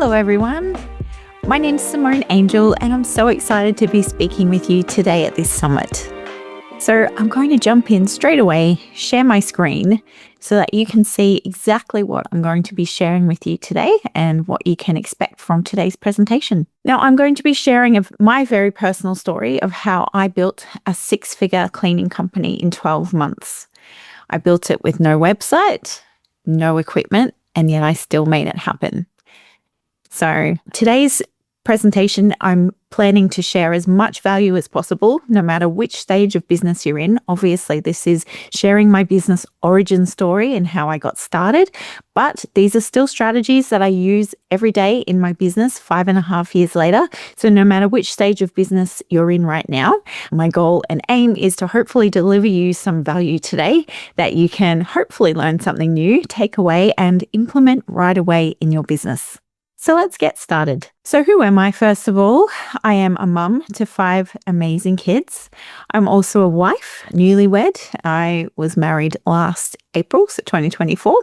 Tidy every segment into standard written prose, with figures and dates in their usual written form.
Hello, everyone. My name's Simone Angell, and I'm so excited to be speaking with you today at this summit. So I'm going to jump in straight away, share my screen so that you can see exactly what I'm going to be sharing with you today and what you can expect from today's presentation. Now, I'm going to be sharing my very personal story of how I built a 6-figure cleaning company in 12 months. I built it with no website, no equipment, and yet I still made it happen. So today's presentation, I'm planning to share as much value as possible, no matter which stage of business you're in. Obviously, this is sharing my business origin story and how I got started, but these are still strategies that I use every day in my business 5.5 years later. So no matter which stage of business you're in right now, my goal and aim is to hopefully deliver you some value today that you can hopefully learn something new, take away, and implement right away in your business. So let's get started. So who am I? First of all, I am a mum to 5 amazing kids. I'm also a wife, newlywed. I was married last April, so 2024.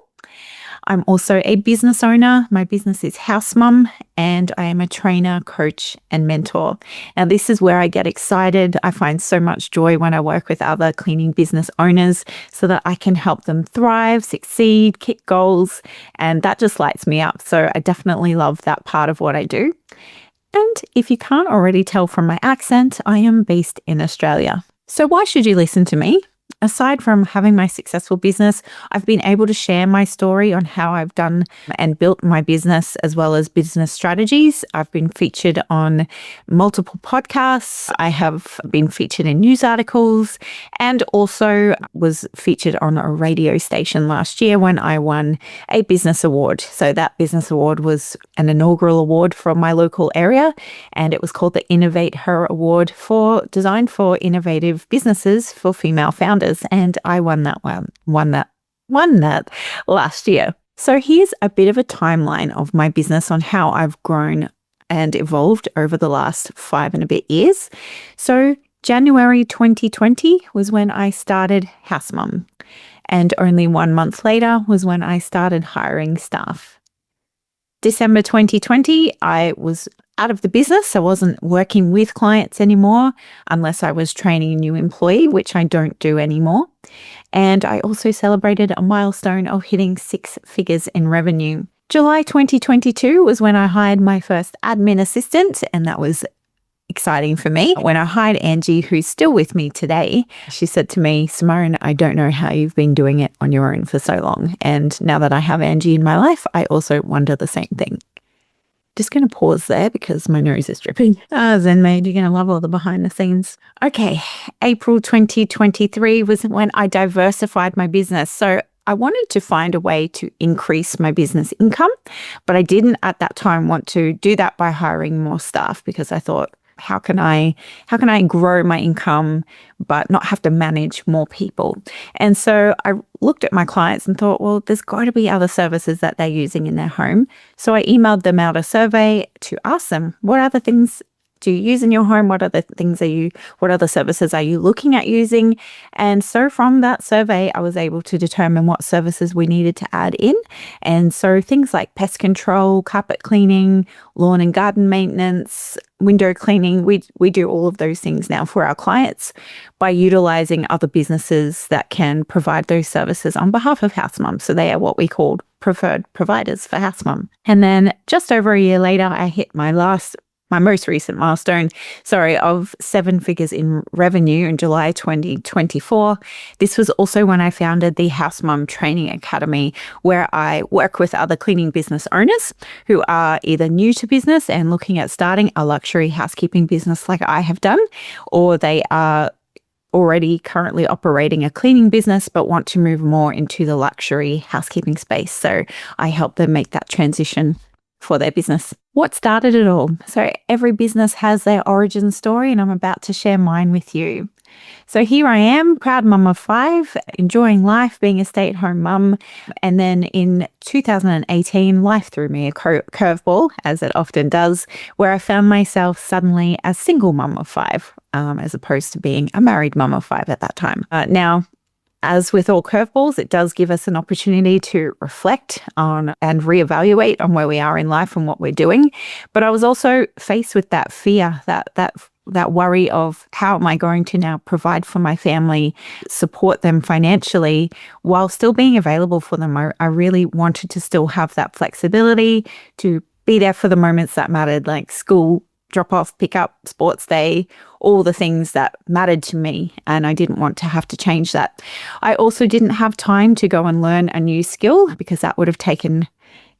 I'm also a business owner. My business is House Mum, and I am a trainer, coach, and mentor. Now, this is where I get excited. I find so much joy when I work with other cleaning business owners so that I can help them thrive, succeed, kick goals, and that just lights me up. So I definitely love that part of what I do. And if you can't already tell from my accent, I am based in Australia. So why should you listen to me? Aside from having my successful business, I've been able to share my story on how I've done and built my business as well as business strategies. I've been featured on multiple podcasts. I have been featured in news articles and also was featured on a radio station last year when I won a business award. So that business award was an inaugural award from my local area, and it was called the Innovate Her Award designed for innovative businesses for female founders. And I won that last year. So here's a bit of a timeline of my business on how I've grown and evolved over the last 5 and a bit years. So January 2020 was when I started House Mum, and only 1 month later was when I started hiring staff. December 2020, I was out of the business. I wasn't working with clients anymore unless I was training a new employee, which I don't do anymore. And I also celebrated a milestone of hitting 6 figures in revenue. July 2022 was when I hired my first admin assistant, and that was exciting for me. When I hired Angie, who's still with me today, she said to me, "Simone, I don't know how you've been doing it on your own for so long. And now that I have Angie in my life, I also wonder the same thing." Just going to pause there because my nose is dripping. Zen Maid, you're going to love all the behind the scenes. Okay, April 2023 was when I diversified my business. So I wanted to find a way to increase my business income, but I didn't at that time want to do that by hiring more staff because I thought, how can I grow my income but not have to manage more people? And so I looked at my clients and thought, well, there's got to be other services that they're using in their home. So I emailed them out a survey to ask them, what other things do you use in your home? What other services are you looking at using? And so from that survey, I was able to determine what services we needed to add in. And so things like pest control, carpet cleaning, lawn and garden maintenance, window cleaning, we do all of those things now for our clients by utilizing other businesses that can provide those services on behalf of House Mum. So they are what we call preferred providers for House Mum. And then just over a year later, I hit my most recent milestone, of 7 figures in revenue in July 2024. This was also when I founded the House Mum Training Academy, where I work with other cleaning business owners who are either new to business and looking at starting a luxury housekeeping business like I have done, or they are already currently operating a cleaning business but want to move more into the luxury housekeeping space. So I help them make that transition for their business. What started it all? So every business has their origin story, and I'm about to share mine with you. So here I am, proud mum of 5, enjoying life, being a stay-at-home mum. And then in 2018, life threw me a curveball, as it often does, where I found myself suddenly a single mum of 5, as opposed to being a married mum of 5 at that time. Now, as with all curveballs, it does give us an opportunity to reflect on and reevaluate on where we are in life and what we're doing. But I was also faced with that fear, that worry of how am I going to now provide for my family, support them financially while still being available for them. I really wanted to still have that flexibility to be there for the moments that mattered, like school, drop off, pick up, sports day, all the things that mattered to me. And I didn't want to have to change that. I also didn't have time to go and learn a new skill because that would have taken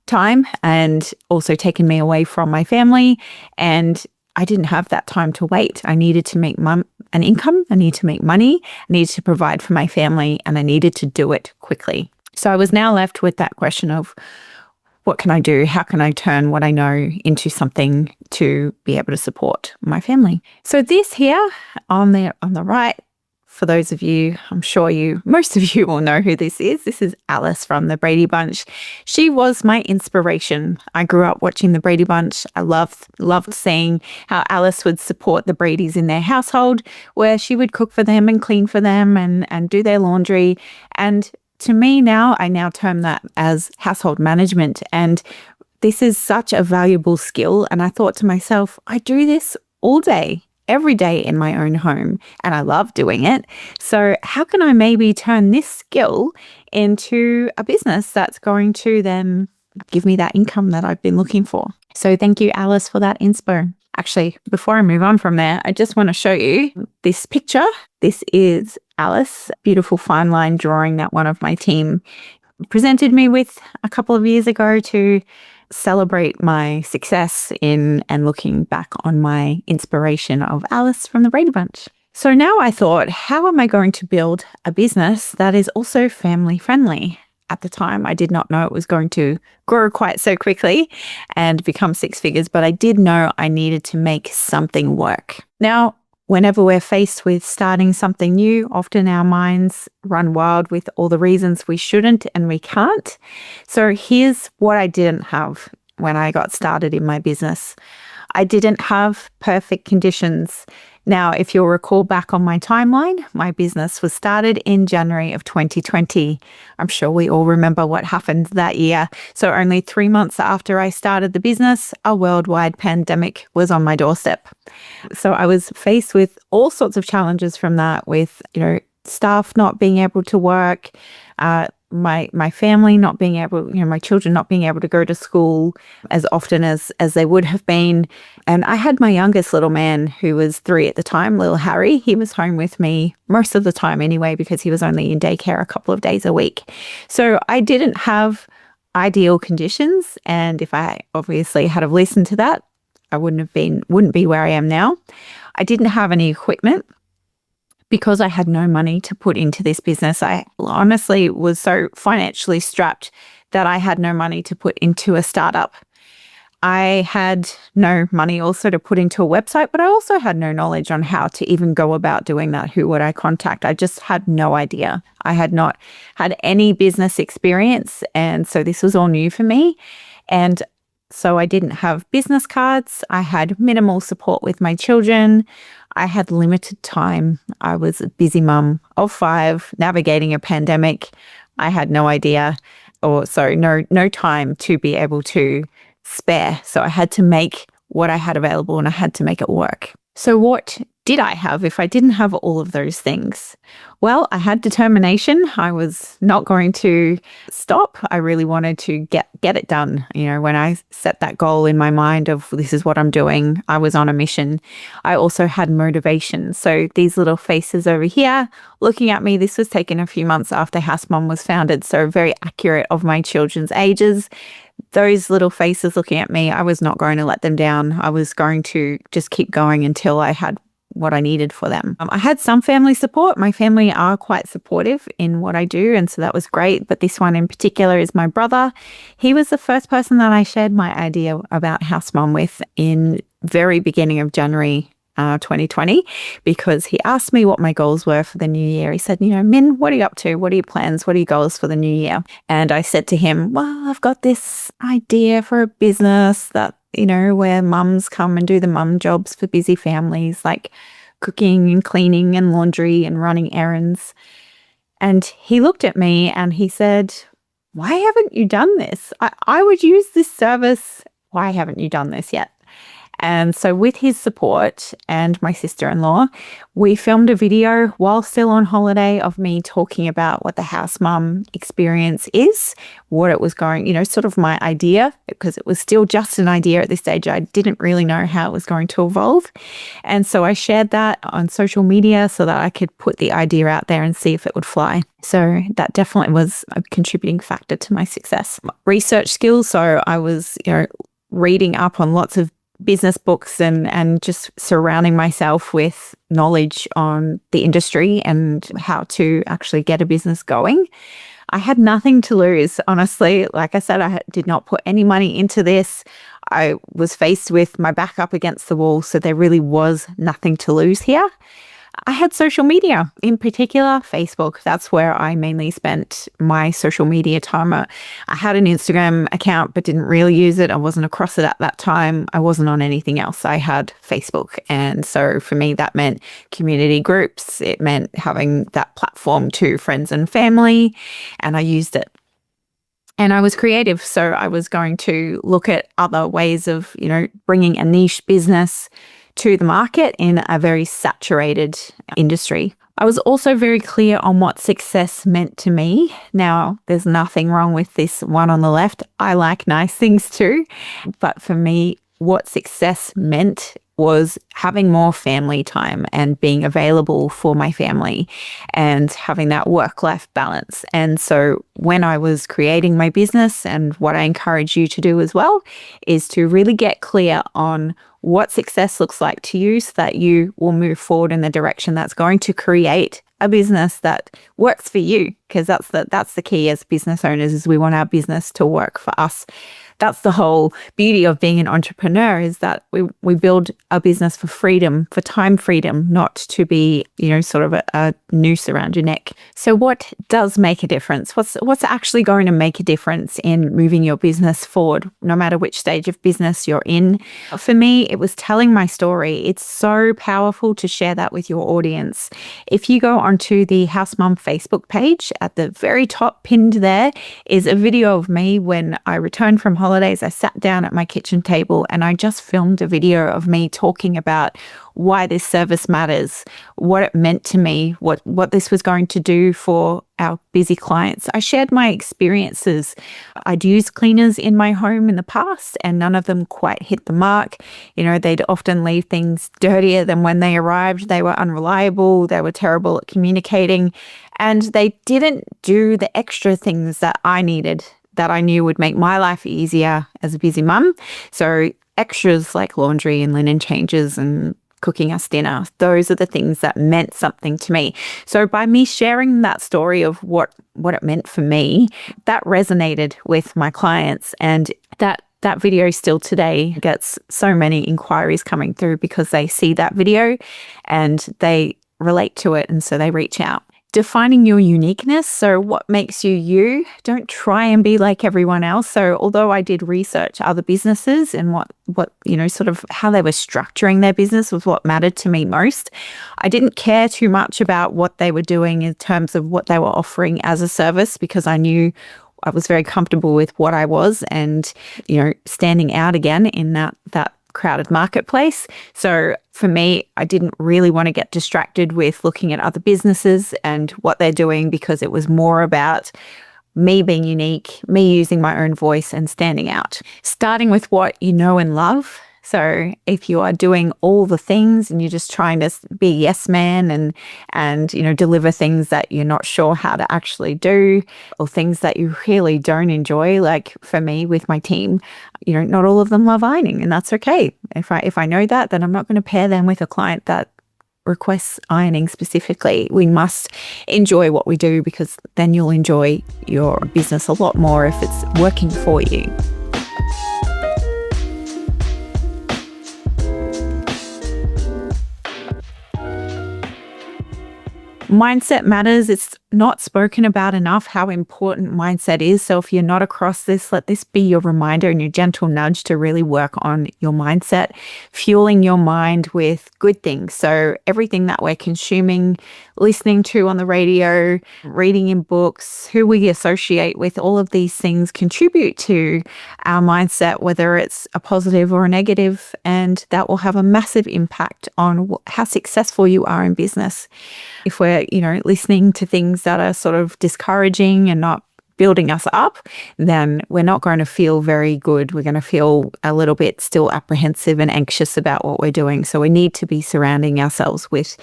time and also taken me away from my family. And I didn't have that time to wait. I needed to make an income. I needed to make money. I needed to provide for my family, and I needed to do it quickly. So I was now left with that question of, what can I do? How can I turn what I know into something to be able to support my family? So this here on the right, for those of you, I'm sure most of you will know who this is. This is Alice from the Brady Bunch. She was my inspiration. I grew up watching the Brady Bunch. I loved seeing how Alice would support the Bradys in their household, where she would cook for them and clean for them and do their laundry. And to me now, I now term that as household management. And this is such a valuable skill. And I thought to myself, I do this all day, every day in my own home, and I love doing it. So how can I maybe turn this skill into a business that's going to then give me that income that I've been looking for? So thank you, Alice, for that inspo. Actually, before I move on from there, I just want to show you this picture. This is Alice, beautiful fine line drawing that one of my team presented me with a couple of years ago to celebrate my success in and looking back on my inspiration of Alice from the Brady Bunch. So now I thought, how am I going to build a business that is also family friendly? At the time, I did not know it was going to grow quite so quickly and become six figures, but I did know I needed to make something work. Now, whenever we're faced with starting something new, often our minds run wild with all the reasons we shouldn't and we can't. So here's what I didn't have when I got started in my business. I didn't have perfect conditions. Now, if you'll recall back on my timeline, my business was started in January of 2020. I'm sure we all remember what happened that year. So only 3 months after I started the business, a worldwide pandemic was on my doorstep. So I was faced with all sorts of challenges from that, with, staff not being able to work, my family not being able, my children not being able to go to school as often as they would have been. And I had my youngest little man, who was 3 at the time, little Harry. He was home with me most of the time anyway, because he was only in daycare a couple of days a week. So I didn't have ideal conditions. And if I obviously had have listened to that, I wouldn't be where I am now. I didn't have any equipment. Because I had no money to put into this business, I honestly was so financially strapped that I had no money to put into a startup. I had no money also to put into a website, but I also had no knowledge on how to even go about doing that. Who would I contact? I just had no idea. I had not had any business experience, and so this was all new for me. And so I didn't have business cards. I had minimal support with my children. I had limited time. I was a busy mum of 5 navigating a pandemic. I had no idea, no time to be able to spare. So I had to make what I had available, and I had to make it work. So what did I have if I didn't have all of those things? Well, I had determination. I was not going to stop. I really wanted to get it done. When I set that goal in my mind of this is what I'm doing, I was on a mission. I also had motivation. So these little faces over here looking at me, this was taken a few months after House Mum was founded, so very accurate of my children's ages. Those little faces looking at me, I was not going to let them down. I was going to just keep going until I had what I needed for them. I had some family support. My family are quite supportive in what I do, and so that was great. But this one in particular is my brother. He was the first person that I shared my idea about House Mum with in very beginning of January 2020, because he asked me what my goals were for the new year. He said, Min, what are you up to? What are your plans? What are your goals for the new year? And I said to him, well, I've got this idea for a business that, where mums come and do the mum jobs for busy families, like cooking and cleaning and laundry and running errands. And he looked at me and he said, "Why haven't you done this? I would use this service. Why haven't you done this yet?" And so, with his support and my sister-in-law, we filmed a video while still on holiday of me talking about what the house mum experience is, what it was going, sort of my idea, because it was still just an idea at this stage. I didn't really know how it was going to evolve. And so I shared that on social media so that I could put the idea out there and see if it would fly. So that definitely was a contributing factor to my success. Research skills. So I was, reading up on lots of business books and just surrounding myself with knowledge on the industry and how to actually get a business going. I had nothing to lose, honestly. Like I said, I did not put any money into this. I was faced with my back up against the wall, so there really was nothing to lose here. I had social media, in particular Facebook. That's where I mainly spent my social media time. I had an Instagram account, but didn't really use it. I wasn't across it at that time. I wasn't on anything else. I had Facebook. And so for me, that meant community groups. It meant having that platform to friends and family, and I used it. And I was creative. So I was going to look at other ways of, bringing a niche business to the market in a very saturated industry. I was also very clear on what success meant to me. Now, there's nothing wrong with this one on the left. I like nice things too. But for me, what success meant was having more family time and being available for my family and having that work-life balance. And so when I was creating my business, and what I encourage you to do as well, is to really get clear on what success looks like to you so that you will move forward in the direction that's going to create a business that works for you, because that's the key as business owners, is we want our business to work for us. That's the whole beauty of being an entrepreneur, is that we build a business for freedom, for time freedom, not to be, sort of a noose around your neck. So what does make a difference? What's actually going to make a difference in moving your business forward, no matter which stage of business you're in? For me, it was telling my story. It's so powerful to share that with your audience. If you go onto the House Mum Facebook page, at the very top pinned there is a video of me when I returned from holidays. I sat down at my kitchen table and I just filmed a video of me talking about why this service matters, what it meant to me, what this was going to do for our busy clients. I shared my experiences. I'd used cleaners in my home in the past and none of them quite hit the mark. They'd often leave things dirtier than when they arrived. They were unreliable. They were terrible at communicating, and they didn't do the extra things that I needed, that I knew would make my life easier as a busy mum. So extras like laundry and linen changes and cooking us dinner, those are the things that meant something to me. So by me sharing that story of what it meant for me, that resonated with my clients, and that video still today gets so many inquiries coming through because they see that video and they relate to it, and so they reach out. Defining your uniqueness. So what makes you you? Don't try and be like everyone else. So although I did research other businesses and what sort of how they were structuring their business was what mattered to me most, I didn't care too much about what they were doing in terms of what they were offering as a service, because I knew I was very comfortable with what I was and, standing out again in that crowded marketplace. So for me, I didn't really want to get distracted with looking at other businesses and what they're doing, because it was more about me being unique, me using my own voice and standing out. Starting with what you know and love. So if you are doing all the things and you're just trying to be a yes man and deliver things that you're not sure how to actually do, or things that you really don't enjoy, like for me with my team, not all of them love ironing, and that's okay. If I know that, then I'm not going to pair them with a client that requests ironing specifically. We must enjoy what we do, because then you'll enjoy your business a lot more if it's working for you. Mindset matters. It's not spoken about enough how important mindset is. So if you're not across this, let this be your reminder and your gentle nudge to really work on your mindset, fueling your mind with good things. So everything that we're consuming, listening to on the radio, reading in books, who we associate with, all of these things contribute to our mindset, whether it's a positive or a negative, and that will have a massive impact on how successful you are in business. If we're, listening to things that are sort of discouraging and not building us up, then we're not going to feel very good. We're going to feel a little bit still apprehensive and anxious about what we're doing. So we need to be surrounding ourselves with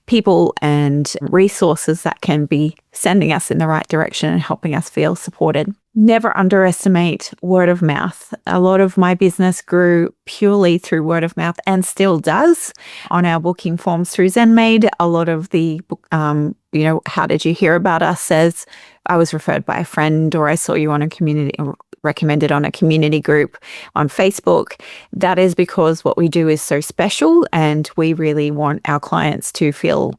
people and resources that can be sending us in the right direction and helping us feel supported. Never underestimate word of mouth. A lot of my business grew purely through word of mouth and still does on our booking forms through ZenMaid. A lot of the, how did you hear about us says I was referred by a friend, or I saw you on a community, recommended on a community group on Facebook. That is because what we do is so special, and we really want our clients to feel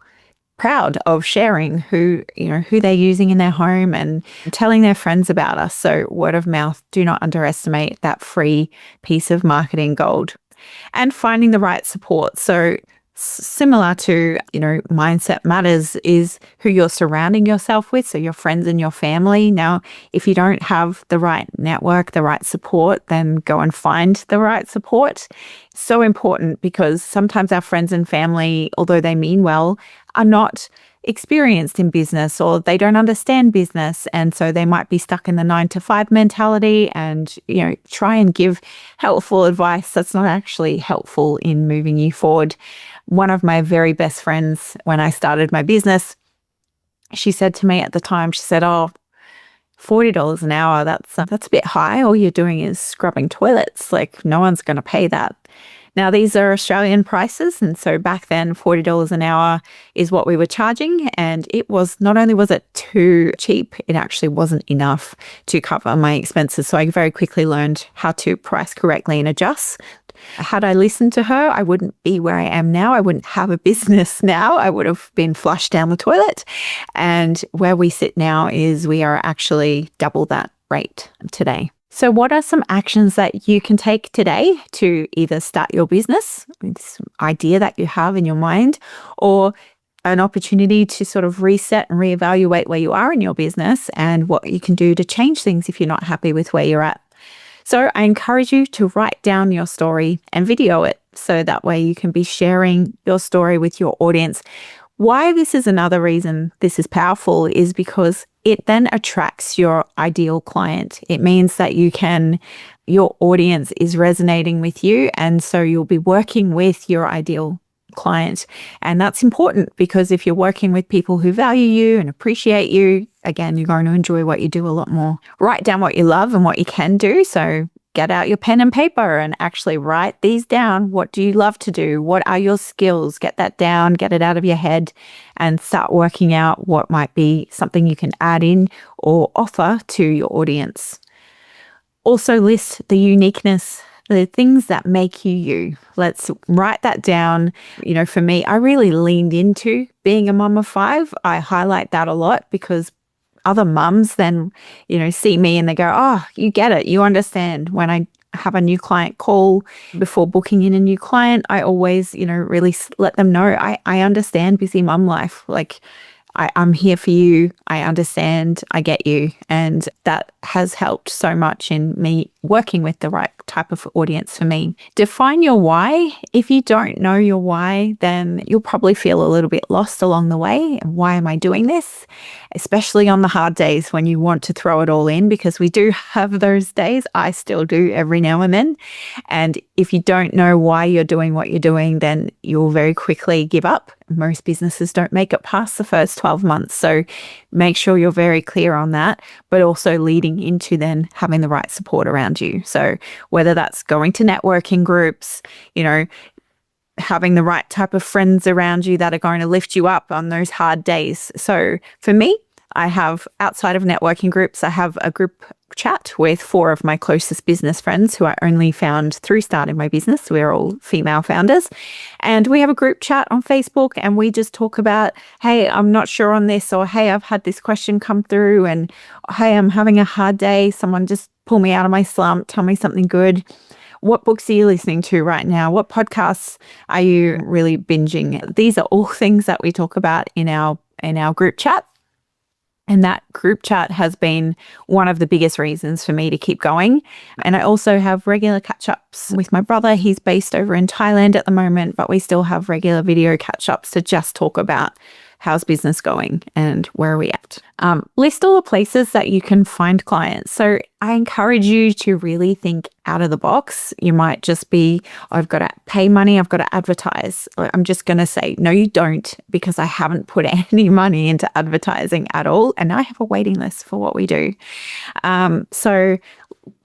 proud of sharing who they're using in their home and telling their friends about us. So word of mouth, do not underestimate that free piece of marketing gold. And finding the right support. So similar to, mindset matters is who you're surrounding yourself with. So your friends and your family. Now, if you don't have the right network, the right support, then go and find the right support. So important, because sometimes our friends and family, although they mean well, are not experienced in business, or they don't understand business. And so they might be stuck in the 9-to-5 mentality and, try and give helpful advice that's not actually helpful in moving you forward. One of my very best friends, when I started my business, she said to me at the time, she said, "Oh, $40 an hour, that's a bit high. All you're doing is scrubbing toilets. Like, no one's going to pay that." Now, these are Australian prices, and so back then, $40 an hour is what we were charging, and it was, not only was it too cheap, it actually wasn't enough to cover my expenses. So I very quickly learned how to price correctly and adjust. Had I listened to her, I wouldn't be where I am now. I wouldn't have a business now. I would have been flushed down the toilet. And where we sit now is we are actually double that rate today. So what are some actions that you can take today to either start your business, this idea that you have in your mind, or an opportunity to sort of reset and reevaluate where you are in your business and what you can do to change things if you're not happy with where you're at? So I encourage you to write down your story and video it, so that way you can be sharing your story with your audience. Why this is another reason this is powerful is because it then attracts your ideal client. It means that your audience is resonating with you, and so you'll be working with your ideal client. And that's important, because if you're working with people who value you and appreciate you, again, you're going to enjoy what you do a lot more. Write down what you love and what you can do. So get out your pen and paper and actually write these down. What do you love to do? What are your skills? Get that down, get it out of your head, and start working out what might be something you can add in or offer to your audience. Also list the uniqueness, the things that make you you. Let's write that down. For me, I really leaned into being a mum of 5. I highlight that a lot because other mums then, see me and they go, "Oh, you get it. You understand." When I have a new client call before booking in a new client, I always, really let them know I understand busy mum life. Like, I'm here for you. I understand. I get you. And that has helped so much in me working with the right type of audience for me. Define your why. If you don't know your why, then you'll probably feel a little bit lost along the way. Why am I doing this? Especially on the hard days when you want to throw it all in, because we do have those days. I still do every now and then. And if you don't know why you're doing what you're doing, then you'll very quickly give up. Most businesses don't make it past the first 12 months. So make sure you're very clear on that, but also leading into then having the right support around you. So whether that's going to networking groups, having the right type of friends around you that are going to lift you up on those hard days. So for me, I have, outside of networking groups, I have a group chat with 4 of my closest business friends who I only found through starting my business. We're all female founders. And we have a group chat on Facebook and we just talk about, hey, I'm not sure on this, or hey, I've had this question come through, and hey, I'm having a hard day. Someone just pull me out of my slump, tell me something good. What books are you listening to right now? What podcasts are you really binging? These are all things that we talk about in our group chat. And that group chat has been one of the biggest reasons for me to keep going. And I also have regular catch-ups with my brother. He's based over in Thailand at the moment, but we still have regular video catch-ups to just talk about how's business going and where are we at. List all the places that you can find clients. So I encourage you to really think out of the box. You might just be, I've got to pay money, I've got to advertise. I'm just going to say, no, you don't, because I haven't put any money into advertising at all. And I have a waiting list for what we do. So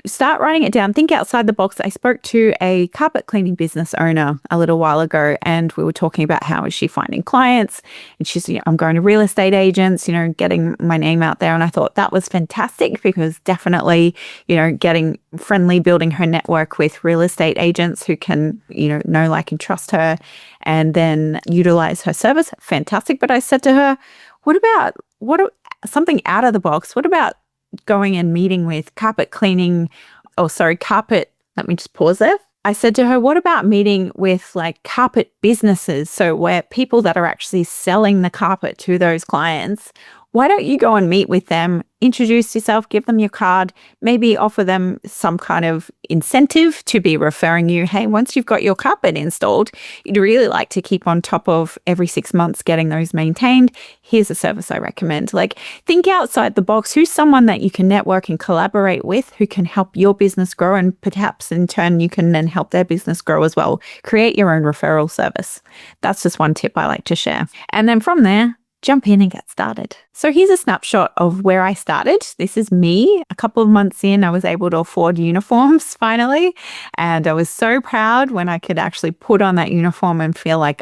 start writing it down. Think outside the box. I spoke to a carpet cleaning business owner a little while ago, and we were talking about how is she finding clients. And she's, I'm going to real estate agents, getting my name out there. And I thought that was fantastic, because definitely, getting friendly, building her network with real estate agents who can, know, like, and trust her, and then utilize her service. Fantastic. But I said to her, something out of the box? What about going and meeting with carpet, let me just pause there. I said to her, what about meeting with like carpet businesses? So where people that are actually selling the carpet to those clients, why don't you go and meet with them, introduce yourself, give them your card, maybe offer them some kind of incentive to be referring you. Hey, once you've got your carpet installed, you'd really like to keep on top of every 6 months getting those maintained. Here's a service I recommend. Like, think outside the box. Who's someone that you can network and collaborate with who can help your business grow, and perhaps in turn you can then help their business grow as well. Create your own referral service. That's just one tip I like to share. And then from there, jump in and get started. So here's a snapshot of where I started. This is me. A couple of months in, I was able to afford uniforms finally. And I was so proud when I could actually put on that uniform and feel like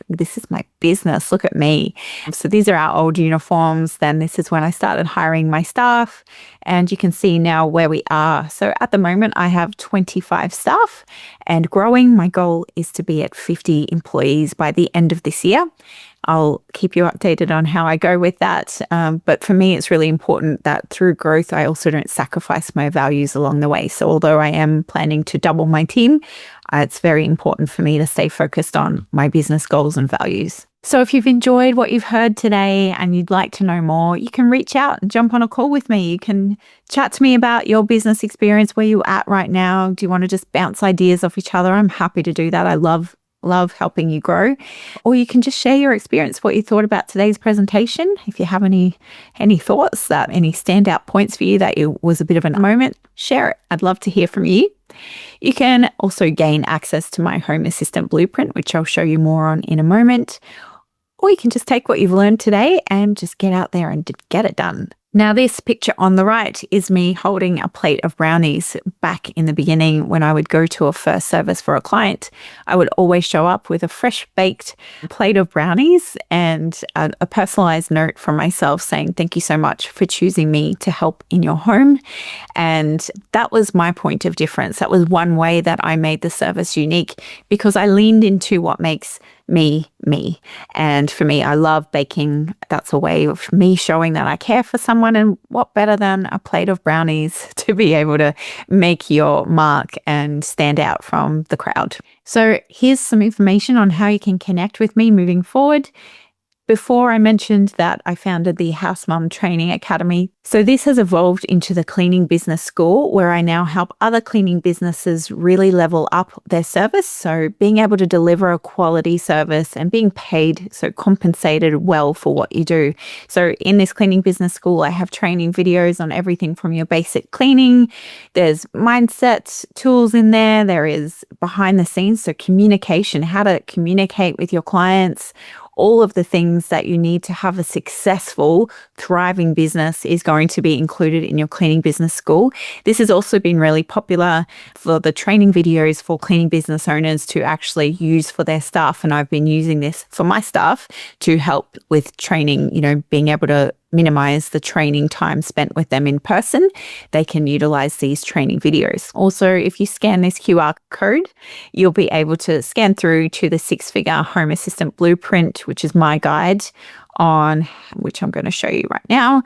this is my business. Look at me. So these are our old uniforms. Then this is when I started hiring my staff. And you can see now where we are. So at the moment, I have 25 staff and growing. My goal is to be at 50 employees by the end of this year. I'll keep you updated on how I go with that. But for me, it's really important that through growth, I also don't sacrifice my values along the way. So although I am planning to double my team, it's very important for me to stay focused on my business goals and values. So if you've enjoyed what you've heard today and you'd like to know more, you can reach out and jump on a call with me. You can chat to me about your business experience, where you're at right now. Do you want to just bounce ideas off each other? I'm happy to do that. I love helping you grow. Or you can just share your experience, what you thought about today's presentation. If you have any thoughts, any standout points for you that it was a bit of a moment, share it. I'd love to hear from you. You can also gain access to my Home Assistant Blueprint, which I'll show you more on in a moment. Or you can just take what you've learned today and just get out there and get it done. Now, this picture on the right is me holding a plate of brownies. Back in the beginning, when I would go to a first service for a client, I would always show up with a fresh baked plate of brownies and a personalized note from myself saying, thank you so much for choosing me to help in your home. And that was my point of difference. That was one way that I made the service unique, because I leaned into what makes me. And for me, I love baking. That's a way of me showing that I care for someone. And what better than a plate of brownies to be able to make your mark and stand out from the crowd. So here's some information on how you can connect with me moving forward. Before, I mentioned that I founded the House Mum Training Academy. So this has evolved into the Cleaning Business School, where I now help other cleaning businesses really level up their service. So being able to deliver a quality service and being paid, so compensated well for what you do. So in this Cleaning Business School, I have training videos on everything from your basic cleaning. There's mindset tools in there. There is behind the scenes, so communication, how to communicate with your clients. All of the things that you need to have a successful, thriving business is going to be included in your Cleaning Business School. This has also been really popular for the training videos for cleaning business owners to actually use for their staff. And I've been using this for my staff to help with training, being able to minimize the training time spent with them in person, they can utilize these training videos. Also, if you scan this QR code, you'll be able to scan through to the 6-figure home assistant blueprint, which is my guide on which I'm going to show you right now.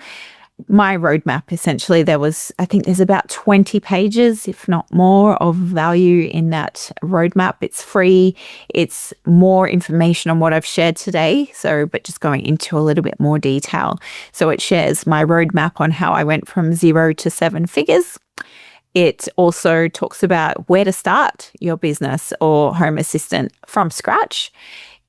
My roadmap, essentially, I think there's about 20 pages, if not more, of value in that roadmap. It's free. It's more information on what I've shared today. But just going into a little bit more detail. So it shares my roadmap on how I went from 0 to 7 figures. It also talks about where to start your business or home assistant from scratch.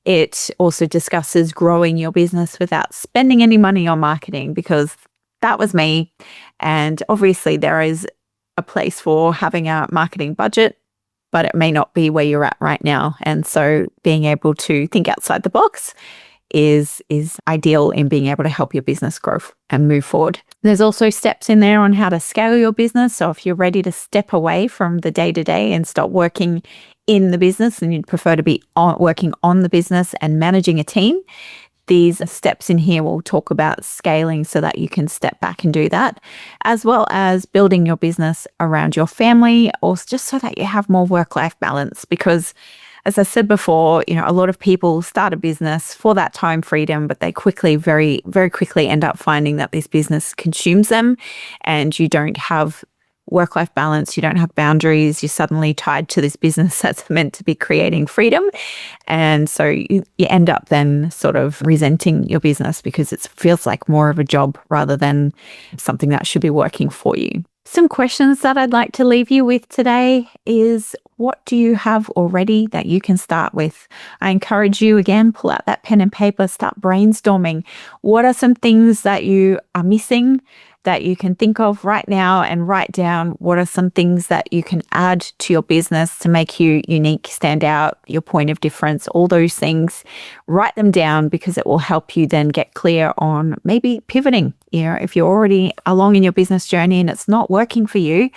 It also discusses growing your business without spending any money on marketing, because that was me. And obviously there is a place for having a marketing budget, but it may not be where you're at right now. And so being able to think outside the box is ideal in being able to help your business grow and move forward. There's also steps in there on how to scale your business. So if you're ready to step away from the day-to-day and stop working in the business and you'd prefer to be working on the business and managing a team, these steps in here will talk about scaling so that you can step back and do that, as well as building your business around your family, or just so that you have more work-life balance. Because as I said before, a lot of people start a business for that time freedom, but they very, very quickly end up finding that this business consumes them and you don't have work-life balance, you don't have boundaries, you're suddenly tied to this business that's meant to be creating freedom. And so you end up then sort of resenting your business because it feels like more of a job rather than something that should be working for you. Some questions that I'd like to leave you with today is, what do you have already that you can start with? I encourage you, again, pull out that pen and paper, start brainstorming. What are some things that you are missing that you can think of right now, and write down what are some things that you can add to your business to make you unique, stand out, your point of difference, all those things. Write them down, because it will help you then get clear on maybe pivoting. If you're already along in your business journey and it's not working for you,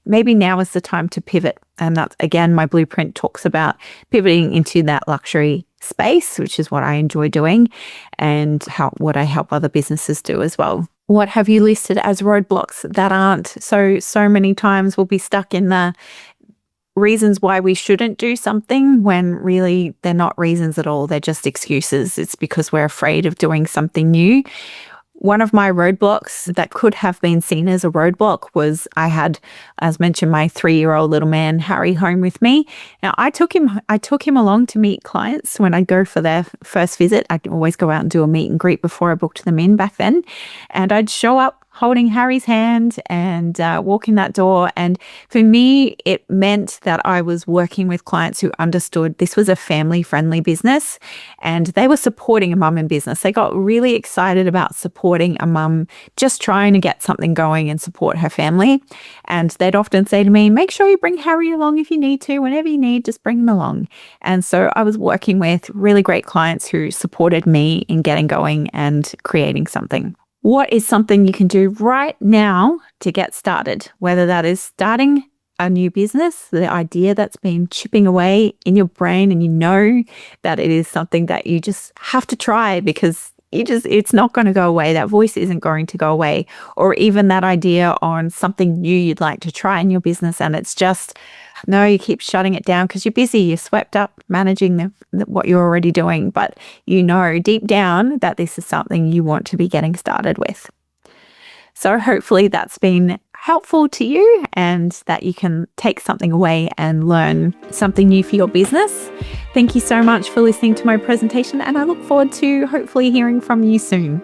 maybe now is the time to pivot. And that's, again, my blueprint talks about pivoting into that luxury space, which is what I enjoy doing and what I help other businesses do as well. What have you listed as roadblocks that aren't? So many times we'll be stuck in the reasons why we shouldn't do something when really they're not reasons at all. They're just excuses. It's because we're afraid of doing something new. One of my roadblocks that could have been seen as a roadblock was I had, as mentioned, my 3-year-old little man, Harry, home with me. Now, I took him along to meet clients when I'd go for their first visit. I'd always go out and do a meet and greet before I booked them in back then. And I'd show up holding Harry's hand and walking that door. And for me, it meant that I was working with clients who understood this was a family-friendly business and they were supporting a mum in business. They got really excited about supporting a mum just trying to get something going and support her family. And they'd often say to me, make sure you bring Harry along if you need to. Whenever you need, just bring him along. And so I was working with really great clients who supported me in getting going and creating something. What is something you can do right now to get started? Whether that is starting a new business, the idea that's been chipping away in your brain and you know that it is something that you just have to try because it's not going to go away. That voice isn't going to go away. Or even that idea on something new you'd like to try in your business and it's just, no, you keep shutting it down because you're busy, you're swept up managing what you're already doing, but you know deep down that this is something you want to be getting started with. So hopefully that's been helpful to you and that you can take something away and learn something new for your business. Thank you so much for listening to my presentation and I look forward to hopefully hearing from you soon.